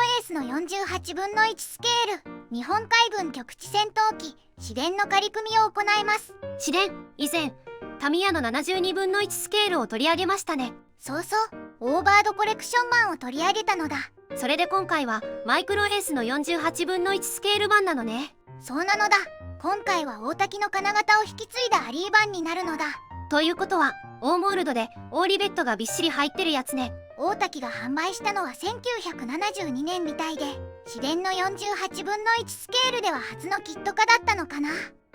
エースの48分の1スケール日本海軍局地戦闘機試練の仮組みを行います。試練、以前タミヤの72分の1スケールを取り上げましたね。そうそう、オーバードコレクション版を取り上げたのだ。それで今回はマイクロエースの48分の1スケール版なのね。そうなのだ。今回は大滝の金型を引き継いだアリー版になるのだ。ということはオーモールドでオーリベットがびっしり入ってるやつね。大滝が販売したのは1972年みたいで、試練の48分の1スケールでは初のキット化だったのかな。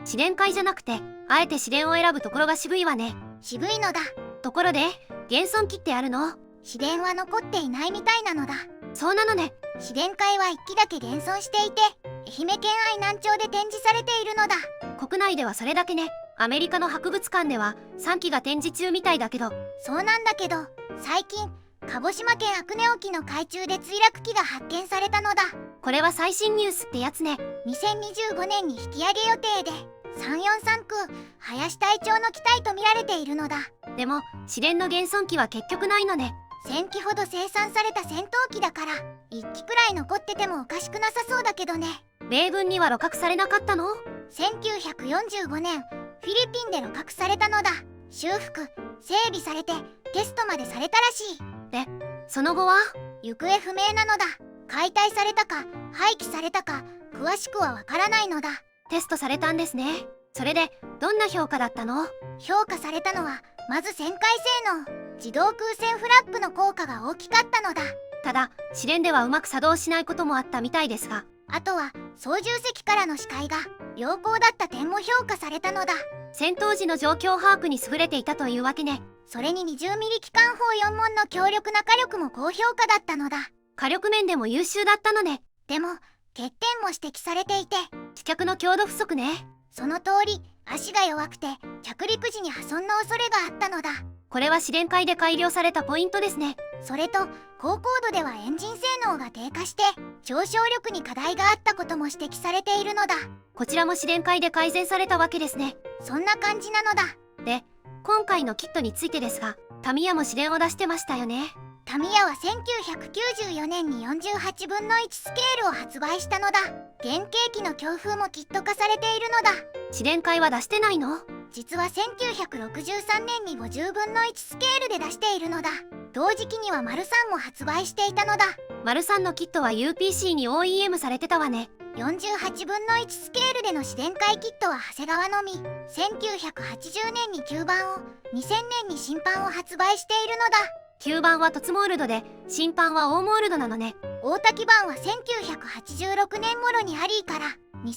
試練会じゃなくてあえて試練を選ぶところが渋いわね。渋いのだ。ところで現存機ってあるの？試練は残っていないみたいなのだ。そうなのね。試練会は1機だけ現存していて、愛媛県愛南町で展示されているのだ。国内ではそれだけね。アメリカの博物館では3機が展示中みたいだけど。そうなんだけど、最近鹿児島県阿久根沖の海中で墜落機が発見されたのだ。これは最新ニュースってやつね。2025年に引き上げ予定で、343空林隊長の機体と見られているのだ。でも試練の現存機は結局ないのね。1000機ほど生産された戦闘機だから1機くらい残っててもおかしくなさそうだけどね。米軍には鹵獲されなかったの？1945年フィリピンで鹵獲されたのだ。修復整備されてテストまでされたらしい。でその後は行方不明なのだ。解体されたか廃棄されたか詳しくはわからないのだ。テストされたんですね。それでどんな評価だったの？評価されたのはまず旋回性能、自動空戦フラップの効果が大きかったのだ。ただ試練ではうまく作動しないこともあったみたいですが、あとは操縦席からの視界が良好だった点も評価されたのだ。戦闘時の状況把握に優れていたというわけね。それに20ミリ機関砲4門の強力な火力も高評価だったのだ。火力面でも優秀だったのね。でも欠点も指摘されていて、飛脚の強度不足ね。その通り、足が弱くて着陸時に破損の恐れがあったのだ。これは試練会で改良されたポイントですね。それと高高度ではエンジン性能が低下して上昇力に課題があったことも指摘されているのだ。こちらも試練会で改善されたわけですね。そんな感じなのだ。で今回のキットについてですが、タミヤも試練を出してましたよね。タミヤは1994年に48分の1スケールを発売したのだ。原型機の強風もキット化されているのだ。試練会は出してないの？実は1963年に50分の1スケールで出しているのだ。同時期にはマルサンも発売していたのだ。マルサンのキットは UPC に OEM されてたわね。48分の1スケールでの試練会キットは長谷川のみ。1980年に旧版を、2000年に新版を発売しているのだ。旧版はトツモールドで新版はオーモールドなのね。大滝版は1986年頃にアリーから、2013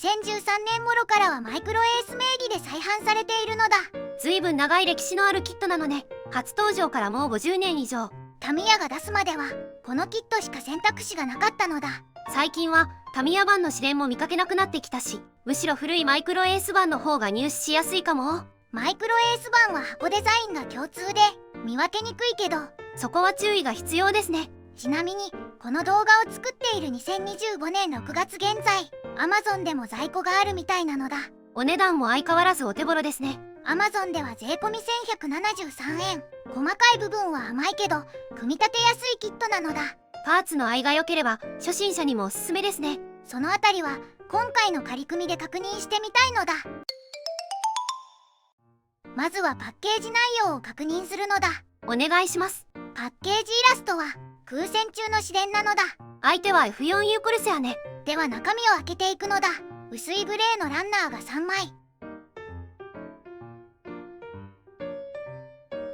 年頃からはマイクロエース名義で再販されているのだ。ずいぶん長い歴史のあるキットなのね。初登場からもう50年以上。タミヤが出すまではこのキットしか選択肢がなかったのだ。最近はタミヤ版の試練も見かけなくなってきたし、むしろ古いマイクロエース版の方が入手しやすいかも。マイクロエース版は箱デザインが共通で見分けにくいけど、そこは注意が必要ですね。ちなみにこの動画を作っている2025年6月現在、 Amazon でも在庫があるみたいなのだ。お値段も相変わらずお手頃ですね。 Amazon では税込み1173円。細かい部分は甘いけど組み立てやすいキットなのだ。パーツの合いが良ければ初心者にもおすすめですね。そのあたりは今回の仮組みで確認してみたいのだ。まずはパッケージ内容を確認するのだ。お願いします。パッケージイラストは空戦中の試練なのだ。相手は F4 ユーコルセアね。では中身を開けていくのだ。薄いグレーのランナーが3枚、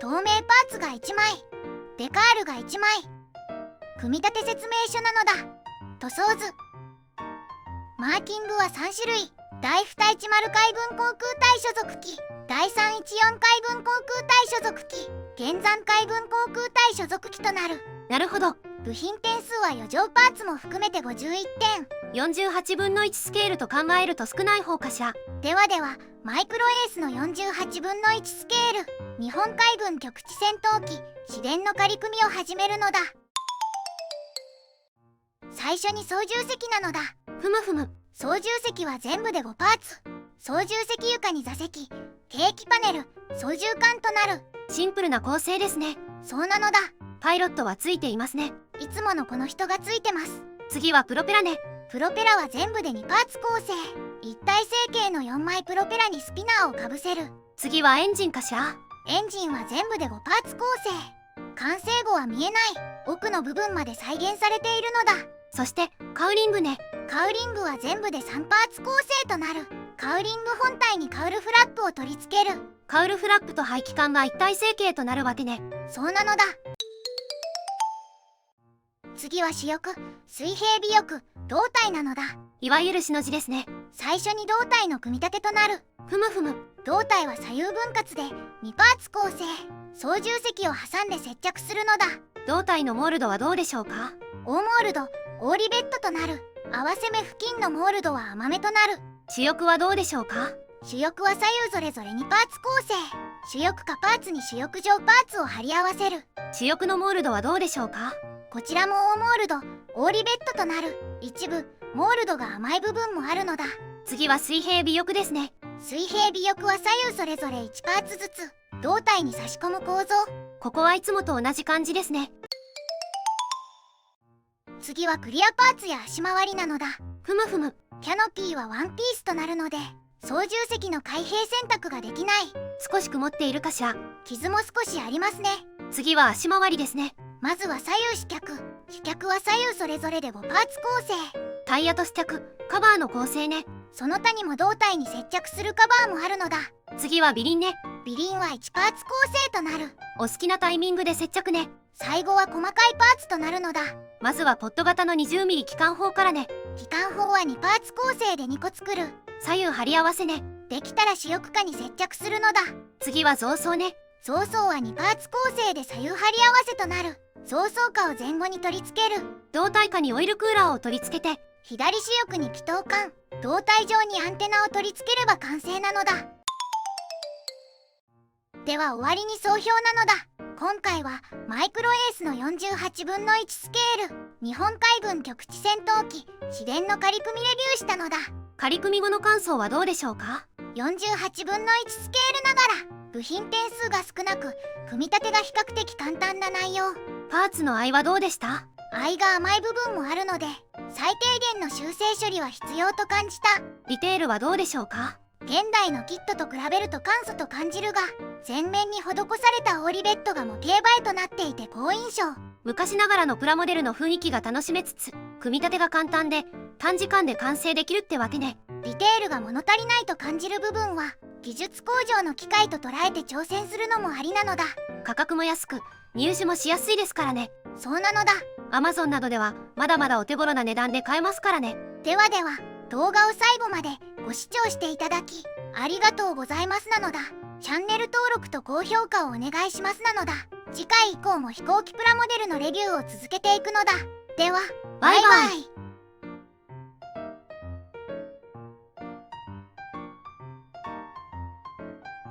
透明パーツが1枚、デカールが1枚。組み立て説明書なのだ。塗装図、マーキングは3種類。第210海軍航空隊所属機、第314海軍航空隊所属機、現山海軍航空隊所属機となる。なるほど。部品点数は余剰パーツも含めて51点。48分の1スケールと考えると少ない方かしら。ではマイクロエースの48分の1スケール日本海軍局地戦闘機試練の仮組みを始めるのだ。最初に操縦席なのだ。ふむふむ。操縦席は全部で5パーツ。操縦席床に座席、計器パネル、操縦桿となる。シンプルな構成ですね。そうなのだ。パイロットはついていますね。いつものこの人がついてます。次はプロペラね。プロペラは全部で2パーツ構成。一体成形の4枚プロペラにスピナーをかぶせる。次はエンジンかしら。エンジンは全部で5パーツ構成。完成後は見えない奥の部分まで再現されているのだ。そしてカウリングね。カウリングは全部で3パーツ構成となる。カウリング本体にカウルフラップを取り付ける。カウルフラップと排気管が一体成形となるわけね。そうなのだ。次は主翼、水平尾翼、胴体なのだ。いわゆるしの字ですね。最初に胴体の組み立てとなる。ふむふむ。胴体は左右分割で2パーツ構成。操縦席を挟んで接着するのだ。胴体のモールドはどうでしょうか。オーモールド、オーリベットとなる。合わせ目付近のモールドは甘めとなる。主翼はどうでしょうか。主翼は左右それぞれ2パーツ構成。主翼下パーツに主翼上パーツを貼り合わせる。主翼のモールドはどうでしょうか。こちらもオーモールド、オーリベットとなる。一部モールドが甘い部分もあるのだ。次は水平尾翼ですね。水平尾翼は左右それぞれ1パーツずつ胴体に差し込む構造。ここはいつもと同じ感じですね。次はクリアパーツや足回りなのだ。ふむふむ。キャノピーはワンピースとなるので操縦席の開閉選択ができない。少し曇っているかしら。傷も少しありますね。次は足回りですね。まずは左右試脚。試脚は左右それぞれで5パーツ構成。タイヤと試着、カバーの構成ね。その他にも胴体に接着するカバーもあるのだ。次は尾輪ね。尾輪は1パーツ構成となる。お好きなタイミングで接着ね。最後は細かいパーツとなるのだ。まずはポット型の 20mm 機関砲からね。機関砲は2パーツ構成で2個作る。左右貼り合わせね。できたら主翼下に接着するのだ。次は増装ね。増装は2パーツ構成で左右貼り合わせとなる。増装下を前後に取り付ける。胴体下にオイルクーラーを取り付けて、左主翼に気筒管、胴体上にアンテナを取り付ければ完成なのだ。では終わりに総評なのだ。今回はマイクロエースの48分の1スケール日本海軍局地戦闘機市電の仮組みレビューしたのだ。仮組み後の感想はどうでしょうか。48分の1スケールながら部品点数が少なく組み立てが比較的簡単な内容。パーツの合はどうでした。合が甘い部分もあるので最低限の修正処理は必要と感じた。ディテールはどうでしょうか。現代のキットと比べると簡素と感じるが前面に施されたオーリベットが模型映えとなっていて好印象。昔ながらのプラモデルの雰囲気が楽しめつつ組み立てが簡単で短時間で完成できるってわけね。ディテールが物足りないと感じる部分は技術向上の機会と捉えて挑戦するのもありなのだ。価格も安く入手もしやすいですからね。そうなのだ。 Amazon などではまだまだお手頃な値段で買えますからね。ではでは動画を最後までご視聴していただきありがとうございますなのだ。チャンネル登録と高評価をお願いしますなのだ。次回以降も飛行機プラモデルのレビューを続けていくのだ。ではバイバイ。